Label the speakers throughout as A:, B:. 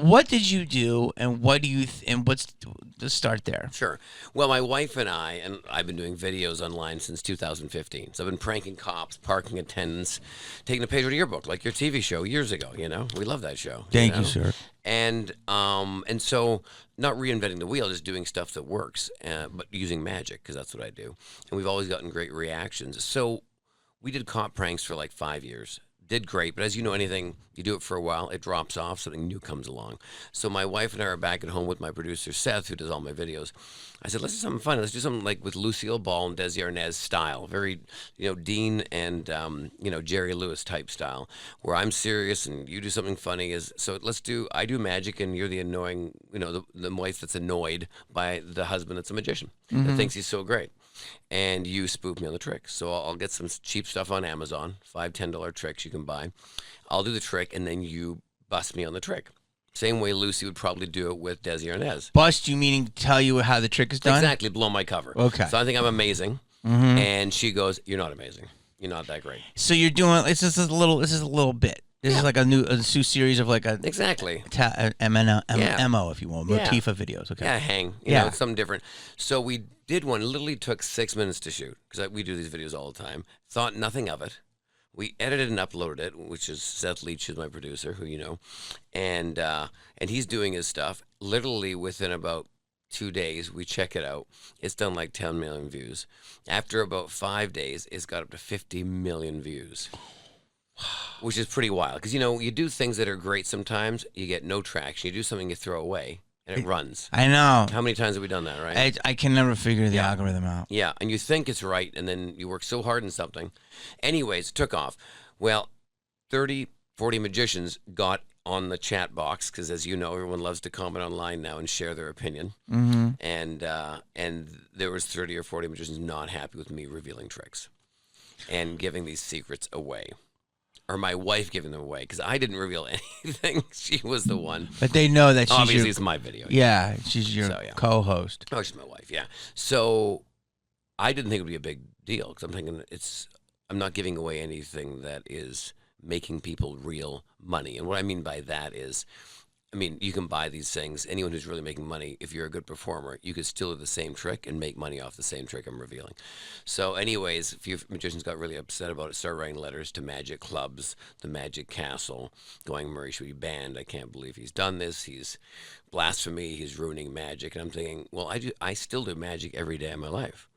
A: what did you do, and what do you and what's let's start there.
B: Sure. Well, my wife and I've been doing videos online since 2015. So I've been pranking cops, parking attendants, taking a page out of your book, like your TV show years ago. We love that show.
A: Thank you, sir.
B: And so not reinventing the wheel, just doing stuff that works, but using magic, because that's what I do. And we've always gotten great reactions. So we did cop pranks for like 5 years. Did great, but as you know, anything, you do it for a while, it drops off, something new comes along. So my wife and I are back at home with my producer, Seth, who does all my videos. I said, let's do something fun. Let's do something like with Lucille Ball and Desi Arnaz style, very, Dean and, Jerry Lewis type style, where I'm serious and you do something funny. So I do magic and you're the annoying, the wife that's annoyed by the husband that's a magician that thinks he's so great. And you spoof me on the trick. So I'll get some cheap stuff on Amazon, $5, $10 tricks you can buy. I'll do the trick, and then you bust me on the trick. Same way Lucy would probably do it with Desi Arnaz.
A: Bust you meaning tell you how the trick is done?
B: Exactly, blow my cover.
A: Okay.
B: So I think I'm amazing, and she goes, "You're not amazing. You're not that great."
A: So you're doing this is a little bit. This is like a new series of like a
B: exactly
A: MO, if you will, motif of videos. Okay.
B: Yeah, it's something different. So we did one. It literally took 6 minutes to shoot because we do these videos all the time. Thought nothing of it. We edited and uploaded it, which is Seth Leach, who's my producer, who you know, and he's doing his stuff. Literally within about 2 days, we check it out. It's done like 10 million views. After about 5 days, it's got up to 50 million views. Which is pretty wild because you do things that are great sometimes, you get no traction. You do something you throw away and it runs.
A: I know.
B: How many times have we done that, right?
A: I can never figure the algorithm out.
B: Yeah, and you think it's right and then you work so hard in something. Anyways, it took off. Well, 30, 40 magicians got on the chat box because, as you know, everyone loves to comment online now and share their opinion. And there was 30 or 40 magicians not happy with me revealing tricks and giving these secrets away. Or my wife giving them away because I didn't reveal anything. She was the one.
A: But they know that she's
B: obviously it's my video.
A: Yeah, she's your co-host.
B: Oh, she's my wife. Yeah. So I didn't think it would be a big deal because I'm thinking I'm not giving away anything that is making people real money. And what I mean by that is, you can buy these things. Anyone who's really making money, if you're a good performer, you could still do the same trick and make money off the same trick I'm revealing. So anyways, a few magicians got really upset about it, started writing letters to magic clubs, the Magic Castle, going, Murray should be banned. I can't believe he's done this. He's blasphemy. He's ruining magic. And I'm thinking, well, I still do magic every day of my life.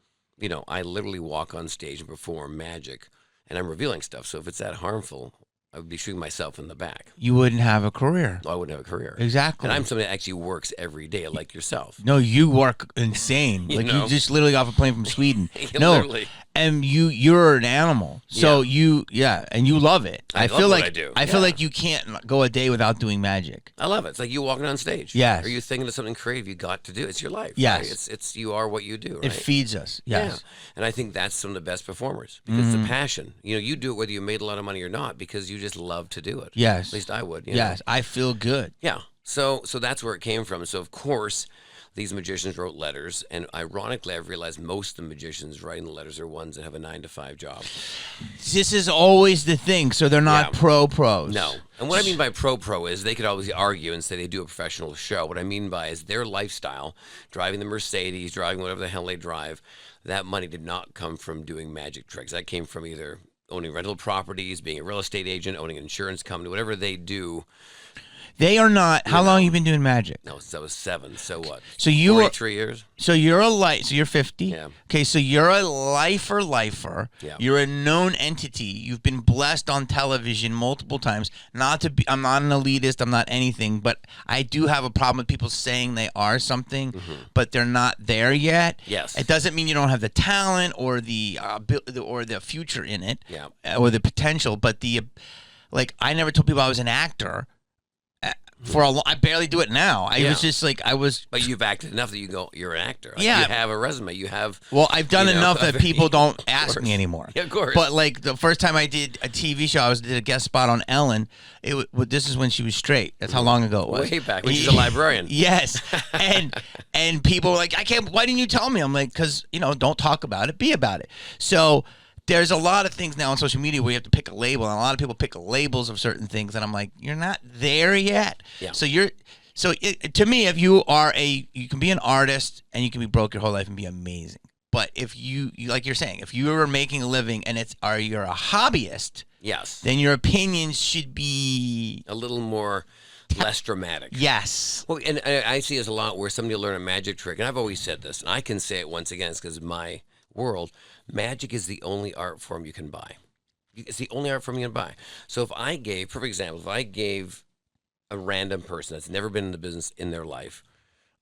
B: I literally walk on stage and perform magic, and I'm revealing stuff. So if it's that harmful, I would be shooting myself in the back.
A: You wouldn't have a career.
B: I wouldn't have a career.
A: Exactly.
B: And I'm somebody that actually works every day, like yourself.
A: No, you work insane. You just literally got off a plane from Sweden. No, literally. And you're an animal. So and you love it.
B: I
A: feel
B: love
A: like
B: what I do.
A: I feel like you can't go a day without doing magic.
B: I love it. It's like you walking on stage.
A: Yes.
B: Or you thinking of something creative you got to do. It's your life.
A: Yes.
B: Right? It's you are what you do. Right?
A: It feeds us. Yes.
B: Yeah. And I think that's some of the best performers because it's a passion. You do it whether you made a lot of money or not because you just love to do it.
A: Yes.
B: At least I would.
A: Yes. I feel good.
B: Yeah. So that's where it came from. So of course, these magicians wrote letters, and ironically, I've realized most of the magicians writing the letters are ones that have a 9-to-5 job.
A: This is always the thing. So they're not pros.
B: No. And what I mean by pro is they could always argue and say they do a professional show. What I mean by is their lifestyle, driving the Mercedes, driving whatever the hell they drive, that money did not come from doing magic tricks. That came from either owning rental properties, being a real estate agent, owning an insurance company, whatever they do.
A: They are not. How long have you been doing magic?
B: No, that was 7. So what?
A: So you
B: 43 years.
A: So you're so you're 50.
B: Yeah.
A: Okay. So you're a lifer.
B: Yeah.
A: You're a known entity. You've been blessed on television multiple times. I'm not an elitist. I'm not anything. But I do have a problem with people saying they are something, but they're not there yet.
B: Yes.
A: It doesn't mean you don't have the talent or the future in it.
B: Yeah.
A: Or the potential. But I never told people I was an actor. I barely do it now. I was just like,
B: But you've acted enough that you go, you're an actor.
A: Yeah.
B: You have a resume. You have.
A: Well, I've done enough that people don't ask me anymore.
B: Yeah, of course.
A: But like the first time I did a TV show, I did a guest spot on Ellen. This is when she was straight. That's how long ago it was.
B: Way back when she's a librarian.
A: Yes. And people were like, why didn't you tell me? I'm like, because, don't talk about it, be about it. So there's a lot of things now on social media where you have to pick a label, and a lot of people pick labels of certain things, and I'm like, you're not there yet.
B: Yeah.
A: To me, if you can be an artist and you can be broke your whole life and be amazing. But if you like you're saying, if you are making a living and you're a hobbyist,
B: yes,
A: then your opinions should be
B: a little more less dramatic.
A: Yes.
B: Well, and I see this a lot where somebody will learn a magic trick, and I've always said this, and I can say it once again, it's because of my world. Magic is the only art form you can buy. It's the only art form you can buy. So perfect example, if I gave a random person that's never been in the business in their life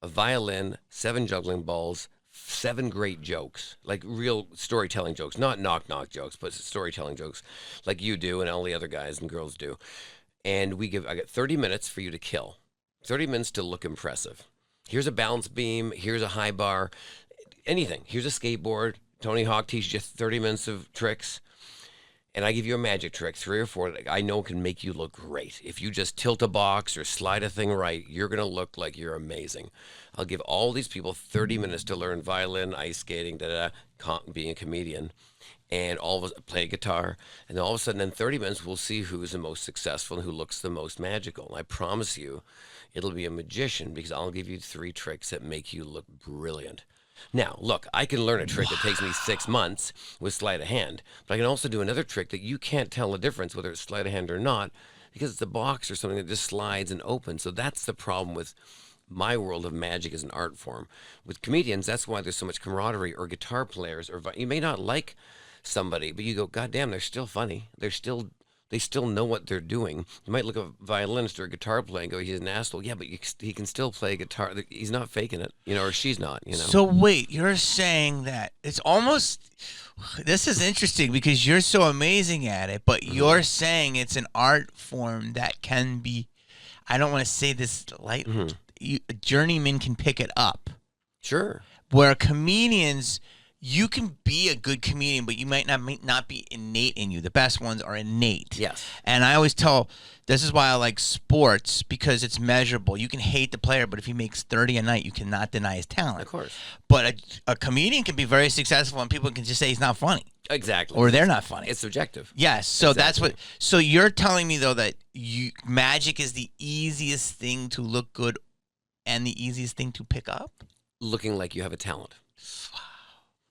B: a violin, 7 juggling balls, 7 great jokes, like real storytelling jokes, not knock jokes, but storytelling jokes like you do and all the other guys and girls do. And I got 30 minutes for you to kill, 30 minutes to look impressive. Here's a balance beam. Here's a high bar, anything. Here's a skateboard. Tony Hawk teaches you 30 minutes of tricks. And I give you a magic trick, 3 or 4, that I know can make you look great. If you just tilt a box or slide a thing right, you're going to look like you're amazing. I'll give all these people 30 minutes to learn violin, ice skating, being a comedian, and all of us play guitar. And all of a sudden, in 30 minutes, we'll see who's the most successful and who looks the most magical. And I promise you, it'll be a magician, because I'll give you 3 tricks that make you look brilliant. Now, look, I can learn a trick that takes me 6 months with sleight of hand, but I can also do another trick that you can't tell the difference whether it's sleight of hand or not, because it's a box or something that just slides and opens. So that's the problem with my world of magic as an art form. With comedians, that's why there's so much camaraderie, or guitar players, or you may not like somebody, but you go, God damn, they're still funny. They still know what they're doing. You might look at a violinist or a guitar player and go, he's an asshole. Yeah, but he can still play guitar. He's not faking it, or she's not,
A: So wait, you're saying that it's almost, this is interesting because you're so amazing at it, but you're saying it's an art form that can be, I don't want to say this lightly, a journeyman can pick it up.
B: Sure.
A: Where comedians, you can be a good comedian, but you might not be innate in you. The best ones are innate.
B: Yes.
A: And I always tell, this is why I like sports, because it's measurable. You can hate the player, but if he makes 30 a night, you cannot deny his talent.
B: Of course.
A: But a comedian can be very successful, and people can just say he's not funny.
B: Exactly.
A: Or they're not funny.
B: It's subjective.
A: Yes. So
B: exactly.
A: That's what. So you're telling me, though, that magic is the easiest thing to look good and the easiest thing to pick up?
B: Looking like you have a talent.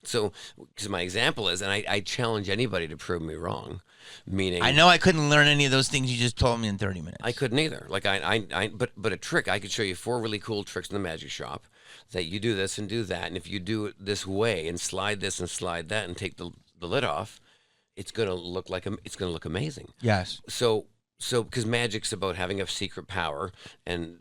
B: So, because my example is, and I challenge anybody to prove me wrong, meaning
A: I know I couldn't learn any of those things you just told me in 30 minutes.
B: I couldn't either. Like but a trick, I could show you 4 really cool tricks in the magic shop that you do this and do that, and if you do it this way and slide this and slide that and take the lid off, it's gonna look amazing.
A: Yes.
B: So because magic's about having a secret power and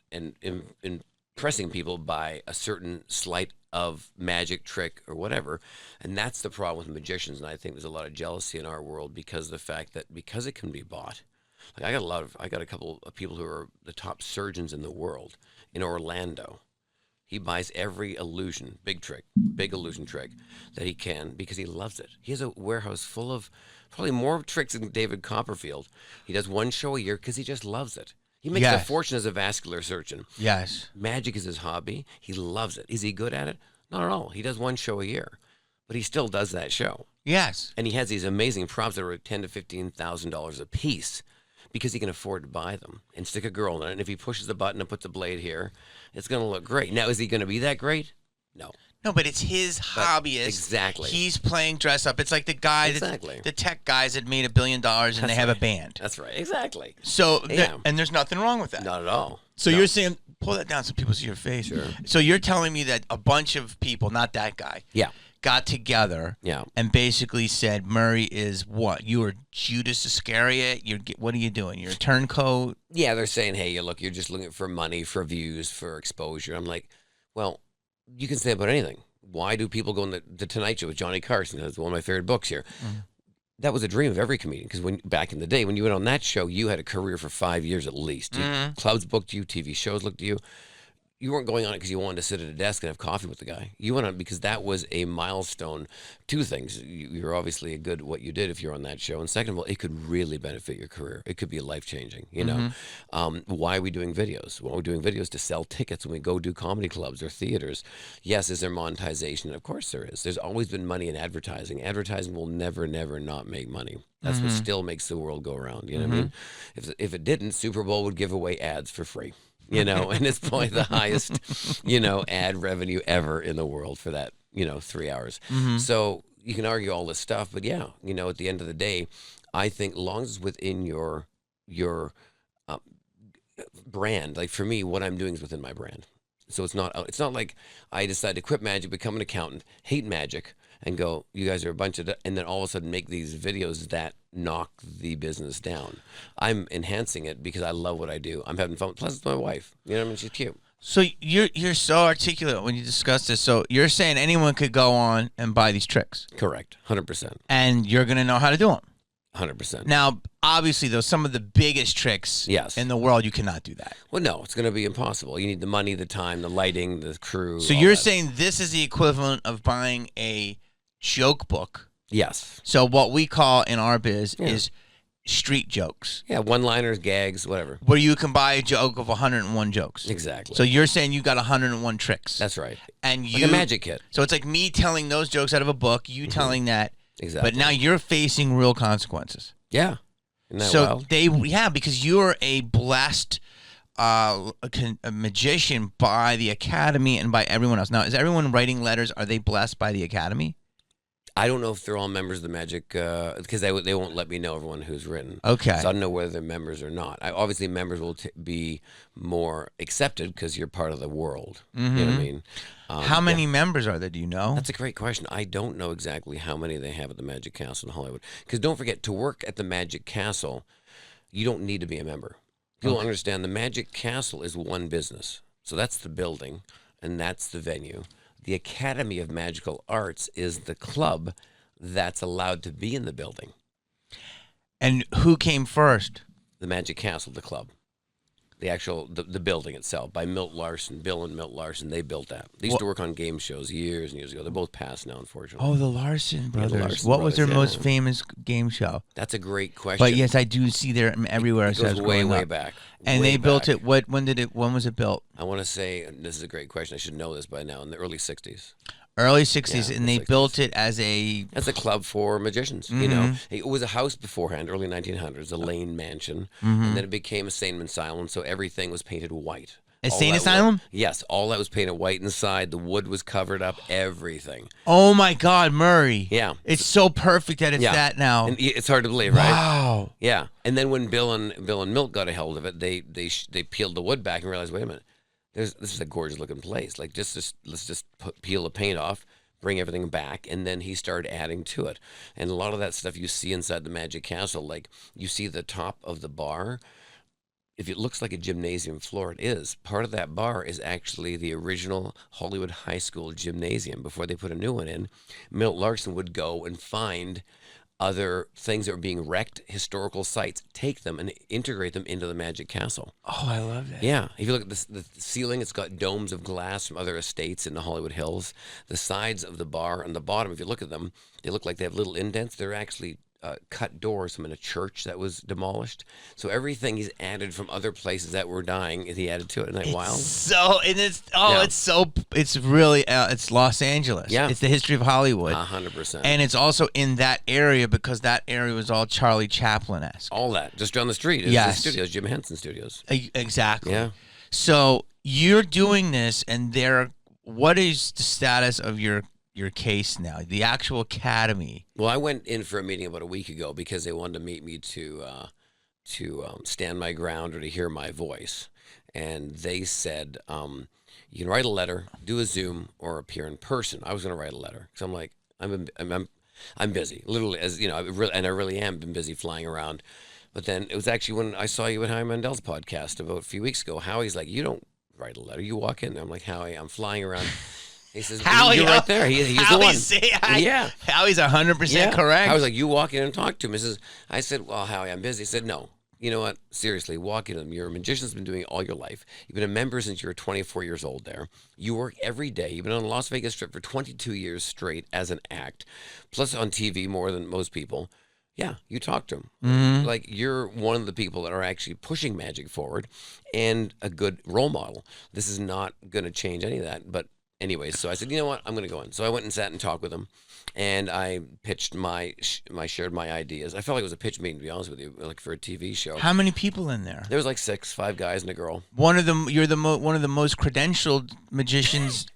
B: impressing people by a certain sleight of magic trick or whatever, and that's the problem with magicians. And I think there's a lot of jealousy in our world because of the fact that because it can be bought. Like I got a couple of people who are the top surgeons in the world in Orlando. He buys every big illusion trick that he can because he loves it. He has a warehouse full of probably more tricks than David Copperfield. He does 1 show a year because he just loves it. He makes a fortune as a vascular surgeon.
A: Yes.
B: Magic is his hobby. He loves it. Is he good at it? Not at all. He does 1 show a year, but he still does that show.
A: Yes.
B: And he has these amazing props that are $10,000 to $15,000 a piece because he can afford to buy them and stick a girl in it. And if he pushes the button and puts a blade here, it's going to look great. Now, is he going to be that great? No.
A: No, but it's his hobbyist.
B: Exactly.
A: He's playing dress up. It's like the guy, the tech guys that made $1 billion and they have a band.
B: That's right. Exactly.
A: So, and there's nothing wrong with that.
B: Not at all.
A: So you're saying, pull that down so people see your face.
B: Sure.
A: So you're telling me that a bunch of people, not that guy, got together and basically said, Murray is what? You are Judas Iscariot? What are you doing? You're a turncoat?
B: Yeah, they're saying, hey, look, you're just looking for money, for views, for exposure. I'm like, well, you can say about anything. Why do people go on the Tonight Show with Johnny Carson? That's one of my favorite books here. Mm-hmm. That was a dream of every comedian because back in the day, when you went on that show, you had a career for 5 years at least. Clubs booked you, TV shows looked at you. you weren't going on it because you wanted to sit at a desk and have coffee with the guy. You went on it because that was a milestone. Two things. You're obviously good at what you did if you're on that show. And second of all, it could really benefit your career. It could be life-changing, you know. Why are we doing videos? Well, we're doing videos to sell tickets when we go do comedy clubs or theaters. Yes, is there monetization? Of course there is. There's always been money in advertising. Advertising will never, never not make money. That's what still makes the world go around. You know what I mean? If it didn't, Super Bowl would give away ads for free. You know, and it's probably the highest, you know, ad revenue ever in the world for that, you know, 3 hours. So you can argue all this stuff, but yeah, you know, at the end of the day, I think long as it's within your brand, like for me, what I'm doing is within my brand. So it's not like I decide to quit magic, become an accountant, hate magic, and go, you guys are a bunch of, and then all of a sudden make these videos that knock the business down. I'm enhancing it because I love what I do. I'm having fun. Plus, it's my wife. You know what I mean? She's cute.
A: So you're so articulate when you discuss this. So you're saying anyone could go on and buy these tricks.
B: Correct. 100%.
A: And you're going to know how to do them.
B: 100%.
A: Now, obviously, though, some of the biggest tricks in the world, you cannot do that.
B: Well, no, it's going to be impossible. You need the money, the time, the lighting, the crew.
A: So you're saying this is the equivalent of buying a joke book.
B: Yes.
A: So what we call in our biz is street jokes.
B: Yeah, one-liners, gags, whatever.
A: Where you can buy a joke of 101 jokes.
B: Exactly.
A: So you're saying you got 101 tricks.
B: That's right.
A: And
B: like a magic kit.
A: So it's like me telling those jokes out of a book, you telling that.
B: Exactly.
A: But now you're facing real consequences.
B: Yeah. Isn't that
A: so
B: wild?
A: because you're a blessed a magician by the Academy and by everyone else. Now, is everyone writing letters? Are they blessed by the Academy?
B: I don't know if they're all members of the Magic, because they won't let me know everyone who's written.
A: Okay.
B: So I don't know whether they're members or not. Obviously, members will be more accepted because you're part of the world. You know what I mean?
A: How many members are there? Do you know?
B: That's a great question. I don't know exactly how many they have at the Magic Castle in Hollywood. Because don't forget, to work at the Magic Castle, you don't need to be a member. People understand the Magic Castle is one business. So that's the building, and that's the venue. The Academy of Magical Arts is the club that's allowed to be in the building.
A: And who came first?
B: The Magic Castle, the club. The building itself, by Milt Larson, Bill and Milt Larson, they built that. They used to work on game shows years and years ago. They're both passed now, unfortunately.
A: Oh, the Larson brothers.
B: Yeah, the Larson
A: what was their
B: brothers,
A: most famous game show?
B: That's a great question.
A: But yes, I do see them everywhere.
B: It goes way back.
A: And they built it. When was it built?
B: I want to say, and this is a great question. I should know this by now. In the early '60s.
A: Early 60s, and they built it as a
B: club for magicians. You know, it was a house beforehand, early 1900s, a Lane mansion, and then it became a sane asylum. So everything was painted white.
A: A sane asylum?
B: Yes, all that was painted white inside. The wood was covered up. Everything.
A: Oh my God, Murray!
B: Yeah,
A: it's so perfect that it's that now.
B: And it's hard to believe, right?
A: Wow.
B: Yeah, and then when Bill and Milt got a hold of it, they peeled the wood back and realized, wait a minute. This is a gorgeous looking place. Like let's just peel the paint off, bring everything back, and then he started adding to it. And a lot of that stuff you see inside the Magic Castle, like you see the top of the bar. If it looks like a gymnasium floor, it is. Part of that bar is actually the original Hollywood High School gymnasium. Before they put a new one in, Milt Larson would go and find other things that were being wrecked, historical sites, take them and integrate them into the Magic Castle.
A: Oh, I love that.
B: Yeah. If you look at the ceiling, it's got domes of glass from other estates in the Hollywood Hills. The sides of the bar and the bottom, if you look at them, they look like they have little indents. They're actually cut doors from in a church that was demolished. So everything he's added from other places that were dying, he added to it. Isn't that wild?
A: It's really it's Los Angeles.
B: Yeah,
A: it's the history of Hollywood.
B: 100%.
A: And it's also in that area because that area was all Charlie Chaplin-esque.
B: All that just down the street is the studios, Jim Henson Studios.
A: Exactly.
B: Yeah.
A: So you're doing this, and what is the status of your case now, the actual Academy?
B: Well, I went in for a meeting about a week ago because they wanted to meet me to stand my ground or to hear my voice. And they said, you can write a letter, do a Zoom, or appear in person. I was going to write a letter because I'm like, I'm busy, literally, as you know, I really am been busy flying around. But then it was actually when I saw you at Howie Mandel's podcast about a few weeks ago. Howie's like, you don't write a letter, you walk in there. I'm like, Howie, I'm flying around. He says,
A: Howie,
B: you're right there. He's the one.
A: Howie's 100% correct.
B: I was like, you walk in and talk to him. I said, well, Howie, I'm busy. He said, no, you know what? Seriously, walk into them. You're a magician that's been doing it all your life. You've been a member since you were 24 years old there. You work every day. You've been on the Las Vegas Strip for 22 years straight as an act, plus on TV more than most people. Yeah, you talk to them. Like, you're one of the people that are actually pushing magic forward and a good role model. This is not going to change any of that. But anyways, so I said, you know what? I'm going to go in. So I went and sat and talked with him. And I pitched shared my ideas. I felt like it was a pitch meeting, to be honest with you, like for a TV show.
A: How many people in there?
B: There was like 5 guys and a girl.
A: One of them, you're one of the most credentialed magicians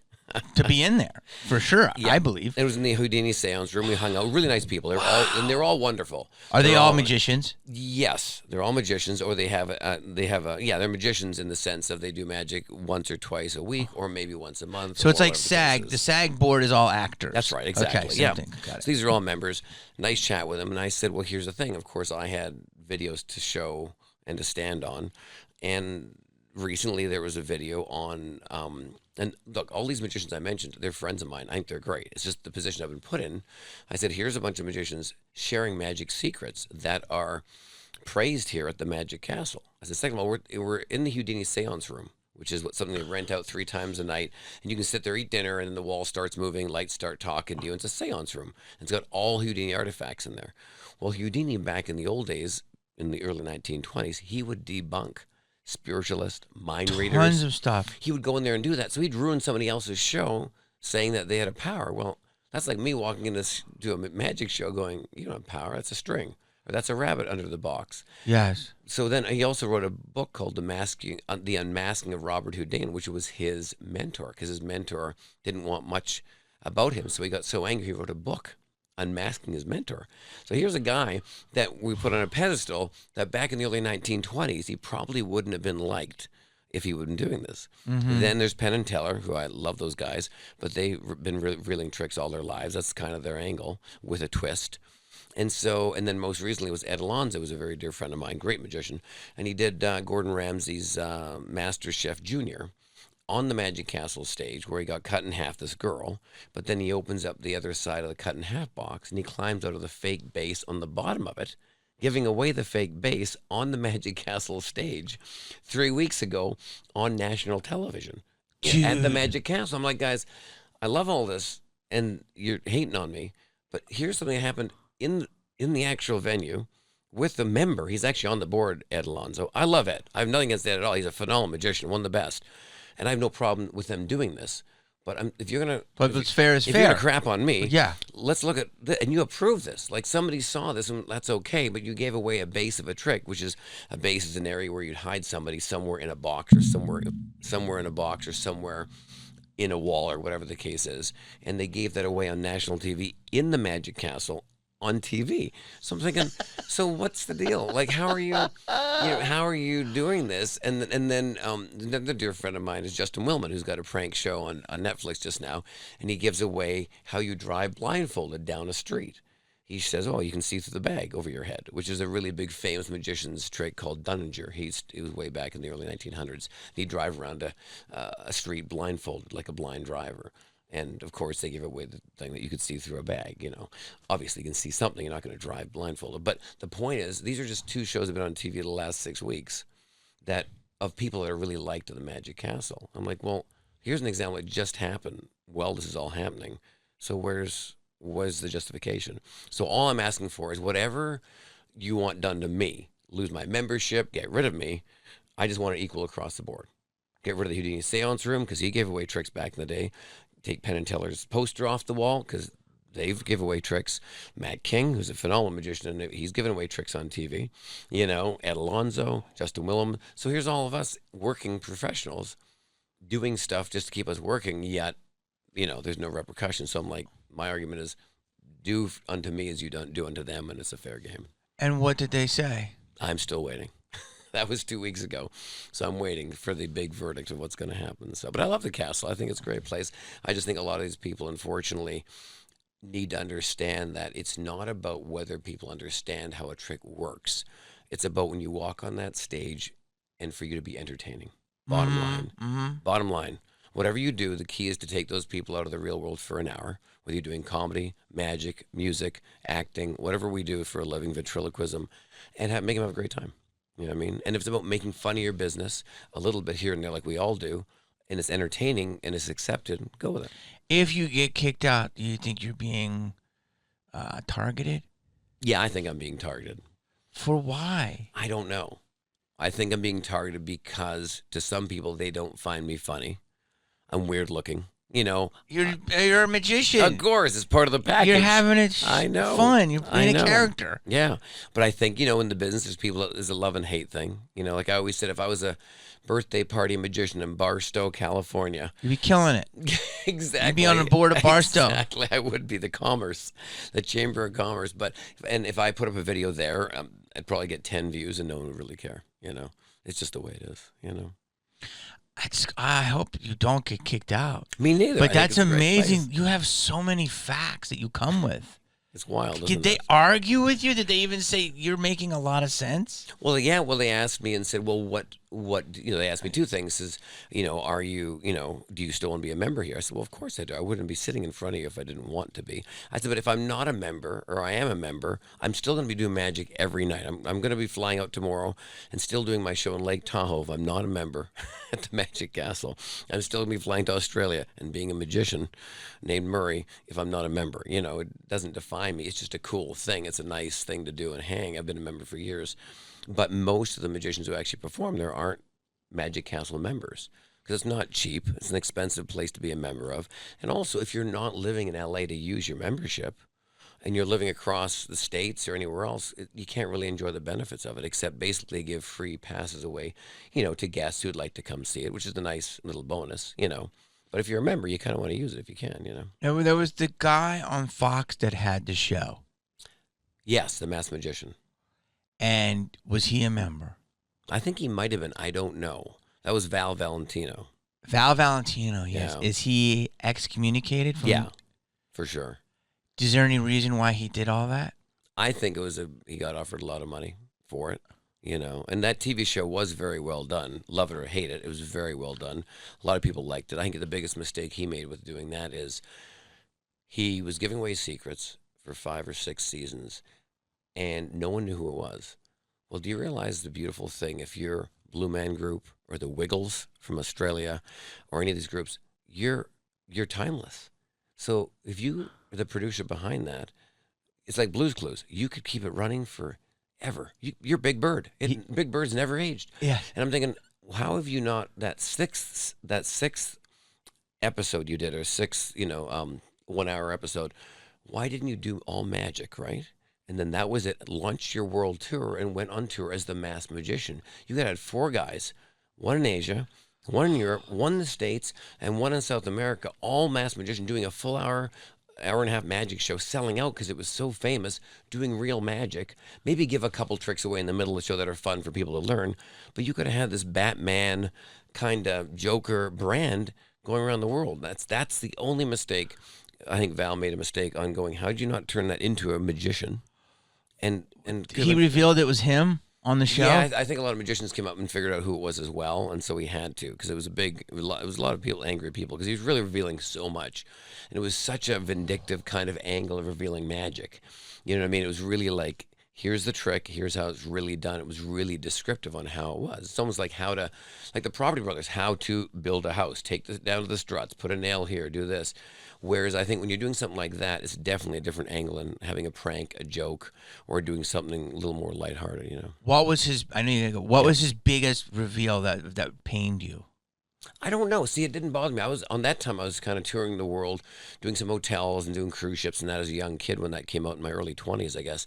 A: to be in there, for sure.
B: Yeah.
A: I believe
B: It was in the Houdini seance room. We hung out. Really nice people. They're all wonderful.
A: Are they all magicians?
B: Yes, they're all magicians, or they're magicians in the sense of they do magic once or twice a week, or maybe once a month.
A: So it's like SAG. The SAG board is all actors.
B: That's right, exactly.
A: Okay,
B: yeah.
A: Got it.
B: So these are all members. Nice chat with them, and I said, well, here's the thing. Of course, I had videos to show and to stand on, and recently there was a video on. And look, all these magicians I mentioned, they're friends of mine. I think they're great. It's just the position I've been put in. I said, here's a bunch of magicians sharing magic secrets that are praised here at the Magic Castle. I said, second of all, we're in the Houdini seance room, which is something they rent out 3 times a night. And you can sit there, eat dinner, and then the wall starts moving, lights start talking to you. It's a seance room. It's got all Houdini artifacts in there. Well, Houdini, back in the old days, in the early 1920s, he would debunk spiritualist, mind readers.
A: Tons of stuff.
B: He would go in there and do that. So he'd ruin somebody else's show saying that they had a power. Well, that's like me walking in to a magic show going, you don't have power, that's a string. Or that's a rabbit under the box.
A: Yes.
B: So then he also wrote a book called The Unmasking of Robert Houdin, which was his mentor, because his mentor didn't want much about him. So he got so angry, he wrote a book unmasking his mentor. So here's a guy that we put on a pedestal that back in the early 1920s, he probably wouldn't have been liked if he wouldn't been doing this. Then there's Penn and Teller, who I love those guys, but they've been revealing tricks all their lives. That's kind of their angle with a twist. And then most recently was Ed Alonzo, who's a very dear friend of mine, great magician. And he did Gordon Ramsay's Master Chef Jr. on the Magic Castle stage, where he got cut in half, this girl, but then he opens up the other side of the cut in half box and he climbs out of the fake base on the bottom of it, giving away the fake base on the Magic Castle stage 3 weeks ago on national television at the Magic Castle. I'm like, guys, I love all this and you're hating on me, but here's something that happened in the actual venue with the member. He's actually on the board, Ed Alonzo. I love Ed. I have nothing against Ed at all. He's a phenomenal magician, one of the best. And I have no problem with them doing this. But if you're going to...
A: But what's fair is fair.
B: If you're going to crap on me,
A: yeah,
B: let's look at... And you approve this. Like, somebody saw this, and that's okay, but you gave away a base of a trick, which is a base is an area where you'd hide somebody somewhere in a box or somewhere in a box or somewhere in a wall or whatever the case is. And they gave that away on national TV in the Magic Castle on TV. So I'm thinking, so what's the deal? Like, how are you doing this? And then another dear friend of mine is Justin Willman, who's got a prank show on Netflix just now, and he gives away how you drive blindfolded down a street. He says, oh, you can see through the bag over your head, which is a really big famous magician's trick called Dunninger. It was way back in the early 1900s. He'd drive around a street blindfolded like a blind driver. And, of course, they give away the thing that you could see through a bag, Obviously, you can see something. You're not going to drive blindfolded. But the point is, these are just 2 shows that have been on TV the last 6 weeks of people that are really liked at the Magic Castle. I'm like, well, here's an example. It just happened. Well, this is all happening. So where's the justification? So all I'm asking for is whatever you want done to me, lose my membership, get rid of me, I just want it equal across the board. Get rid of the Houdini seance room, because he gave away tricks back in the day. Take Penn and Teller's poster off the wall, because they've given away tricks. Matt King, who's a phenomenal magician, and he's given away tricks on TV. Ed Alonzo, Justin Willem. So here's all of us working professionals doing stuff just to keep us working, yet, there's no repercussions. So I'm like, my argument is, do unto me as you don't do unto them, and it's a fair game.
A: And what did they say?
B: I'm still waiting. That was 2 weeks ago. So I'm waiting for the big verdict of what's going to happen. But I love the castle. I think it's a great place. I just think a lot of these people, unfortunately, need to understand that it's not about whether people understand how a trick works. It's about when you walk on that stage and for you to be entertaining. Bottom line. Mm-hmm. Bottom line. Whatever you do, the key is to take those people out of the real world for an hour, whether you're doing comedy, magic, music, acting, whatever we do for a living, ventriloquism, and make them have a great time. You know what I mean? And if it's about making fun of your business a little bit here and there, like we all do, and it's entertaining and it's accepted, go with it.
A: If you get kicked out, do you think you're being targeted?
B: Yeah, I think I'm being targeted.
A: For why?
B: I don't know. I think I'm being targeted because to some people, they don't find me funny. I'm weird looking. You know,
A: You're a magician.
B: of course, it's part of the package.
A: You're having it
B: I know.
A: fun. You're playing a character.
B: Yeah. But I think, in the business, there's a love and hate thing. Like I always said, if I was a birthday party magician in Barstow, California.
A: You'd be killing it.
B: Exactly.
A: You'd be on the board of Barstow.
B: Exactly. I would be the Chamber of Commerce. And if I put up a video there, I'd probably get 10 views and no one would really care. It's just the way it is,
A: I hope you don't get kicked out.
B: Me neither.
A: But that's amazing. You have so many facts that you come with.
B: It's wild, isn't it?
A: Did they argue with you? Did they even say you're making a lot of sense?
B: Well, yeah. Well, they asked me and said, well, what, they asked me two things is, are you, do you still want to be a member here? I said, well, of course I do. I wouldn't be sitting in front of you if I didn't want to be. I said, but if I'm not a member or I am a member, I'm still going to be doing magic every night. I'm going to be flying out tomorrow and still doing my show in Lake Tahoe if I'm not a member at the Magic Castle. I'm still going to be flying to Australia and being a magician named Murray if I'm not a member. It doesn't define me. It's just a cool thing. It's a nice thing to do and hang. I've been a member for years. But most of the magicians who actually perform there aren't Magic Castle members because it's not cheap. It's an expensive place to be a member of. And also, if you're not living in LA to use your membership and you're living across the states or anywhere else, you can't really enjoy the benefits of it except basically give free passes away, to guests who'd like to come see it, which is a nice little bonus, But if you're a member, you kind of want to use it if you can,
A: There was the guy on Fox that had the show.
B: Yes, the Masked Magician.
A: And was he a member?
B: I think he might have been. I don't know. That was Val Valentino.
A: Val Valentino, yes.
B: Yeah.
A: Is he excommunicated from?
B: Yeah, for sure.
A: Is there any reason why he did all that?
B: I think he got offered a lot of money for it, And that TV show was very well done. Love it or hate it, it was very well done. A lot of people liked it. I think the biggest mistake he made with doing that is he was giving away secrets for 5 or 6 seasons, and no one knew who it was. Well, do you realize the beautiful thing? If you're Blue Man Group or the Wiggles from Australia or any of these groups, you're timeless. So if you are the producer behind that, it's like Blue's Clues. You could keep it running forever. You're Big Bird. Big Bird's never aged.
A: Yeah.
B: And I'm thinking, how have you not that sixth episode you did, or 6 1 hour episode? Why didn't you do all magic, right? And then that was it. Launched your world tour and went on tour as the Masked Magician. You had 4 guys, one in Asia, one in Europe, one in the States, and one in South America, all Masked Magician, doing a full hour and a half magic show, selling out because it was so famous, doing real magic. Maybe give a couple tricks away in the middle of the show that are fun for people to learn. But you could have had this Batman kind of Joker brand going around the world. That's the only mistake. I think Val made a mistake on going, how did you not turn that into a magician? And
A: he revealed it was him on the show?
B: Yeah, I think a lot of magicians came up and figured out who it was as well, and so he had to, because it was a lot of people, angry people, because he was really revealing so much, and it was such a vindictive kind of angle of revealing magic. You know what I mean? It was really like, here's the trick, here's how it's really done. It was really descriptive on how it was. It's almost like like the Property Brothers, how to build a house, take this down to the struts, put a nail here, do this. Whereas I think when you're doing something like that, it's definitely a different angle than having a prank, a joke, or doing something a little more lighthearted,
A: What was his, what was his biggest reveal that pained you?
B: I don't know. See, it didn't bother me. I was kind of touring the world, doing some hotels and doing cruise ships and that as a young kid when that came out in my early 20s, I guess.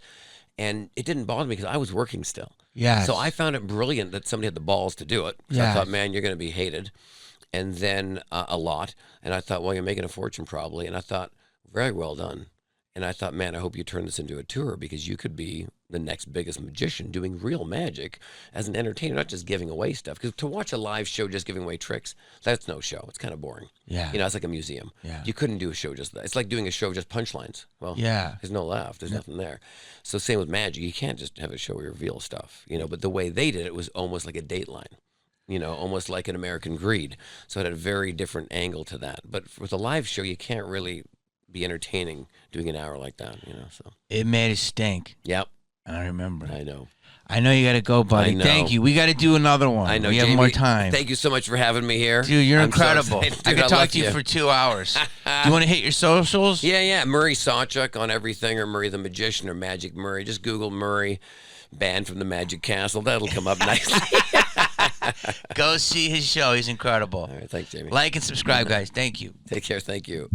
B: And it didn't bother me because I was working still.
A: Yeah.
B: So I found it brilliant that somebody had the balls to do it. So I thought, man, you're going to be hated. And then a lot. And I thought, well, you're making a fortune probably. And I thought, very well done. And I thought, man, I hope you turn this into a tour because you could be the next biggest magician doing real magic as an entertainer, not just giving away stuff. Because to watch a live show just giving away tricks, that's no show. It's kind of boring.
A: Yeah.
B: It's like a museum.
A: Yeah.
B: You couldn't do a show just that. It's like doing a show just punchlines. Well,
A: yeah.
B: There's no laugh. There's nothing there. So same with magic. You can't just have a show where you reveal stuff, But the way they did it was almost like a Dateline. Almost like an American Greed. So it had a very different angle to that. But with a live show, you can't really be entertaining doing an hour like that, so.
A: It made it stink.
B: Yep.
A: I remember.
B: I know.
A: I know you got to go, buddy.
B: I know.
A: Thank you. We got to do another one.
B: I know.
A: We have
B: Jamie,
A: more time.
B: Thank you so much for having me here.
A: Dude, you're
B: I'm
A: incredible.
B: So excited.
A: I
B: Dude,
A: could talk
B: love
A: to you for 2 hours. Do you want to hit your socials?
B: Yeah. Murray Sawchuk on everything, or Murray the Magician, or Magic Murray. Just Google Murray, banned from the Magic Castle. That'll come up nicely.
A: Go see his show. He's incredible.
B: All right. Thanks, Jamie.
A: Like and subscribe, guys. Thank you.
B: Take care. Thank you.